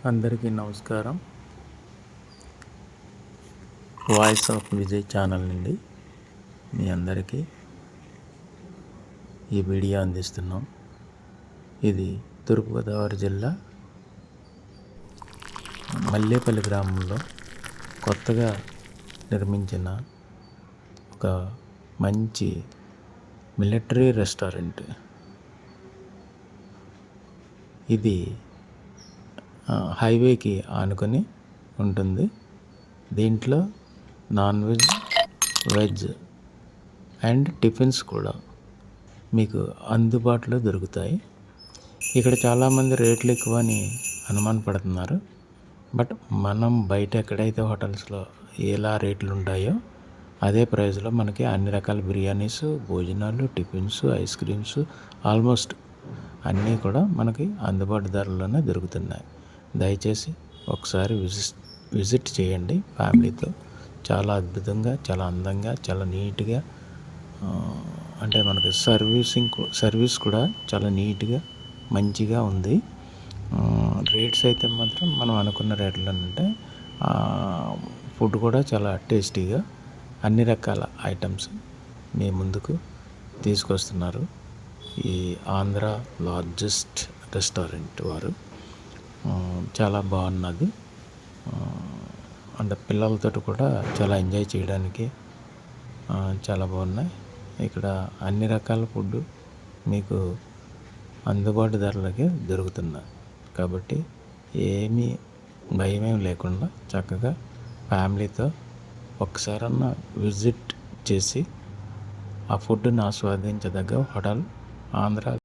అందరికీ నమస్కారం. Voice of Vijay channel నుండి మీ అందరికీ ఈ వీడియో అందిస్తున్నాం. ఇది తూర్పుగోదావరి జిల్లా మల్లేపల్లి గ్రామంలో కొత్తగా నిర్మించిన ఒక మంచి మిలిటరీ రెస్టారెంట్. ఇది హైవేకి ఆనుకొని ఉంటుంది. దీంట్లో non veg, veg and tiffins కూడా మీకు అందుబాటులో దొరుకుతాయి. ఇక్కడ చాలామంది రేట్లు ఎక్కువ అని అనుమానపడుతున్నారు. బట్ మనం బయట ఎక్కడైతే హోటల్స్లో ఎలా రేట్లు ఉంటాయో అదే ప్రైస్లో మనకి అన్ని రకాల బిర్యానీస్, భోజనాలు, టిఫిన్స్, ఐస్ క్రీమ్స్ ఆల్మోస్ట్ అన్నీ కూడా మనకి అందుబాటు ధరలోనే దొరుకుతున్నాయి. దయచేసి ఒకసారి విజిట్ చేయండి ఫ్యామిలీతో. చాలా అద్భుతంగా, చాలా అందంగా, చాలా నీట్గా, అంటే మనకి సర్వీస్ కూడా చాలా నీట్గా మంచిగా ఉంది. రేట్స్ అయితే మాత్రం మనం అనుకున్న రేట్లో అంటే ఫుడ్ కూడా చాలా టేస్టీగా అన్ని రకాల ఐటమ్స్ మీ ముందుకు తీసుకొస్తున్నారు ఈ ఆంధ్ర లార్జెస్ట్ రెస్టారెంట్ వారు. చాలా బాగున్నది. అంటే పిల్లలతో కూడా చాలా ఎంజాయ్ చేయడానికి చాలా బాగున్నాయి. ఇక్కడ అన్ని రకాల ఫుడ్ మీకు అందుబాటు ధరలకే దొరుకుతున్నాయి. కాబట్టి ఏమీ భయమేం లేకుండా చక్కగా ఫ్యామిలీతో ఒకసారన్నా విజిట్ చేసి ఆ ఫుడ్ని ఆస్వాదించదగ్గ హోటల్ ఆంధ్ర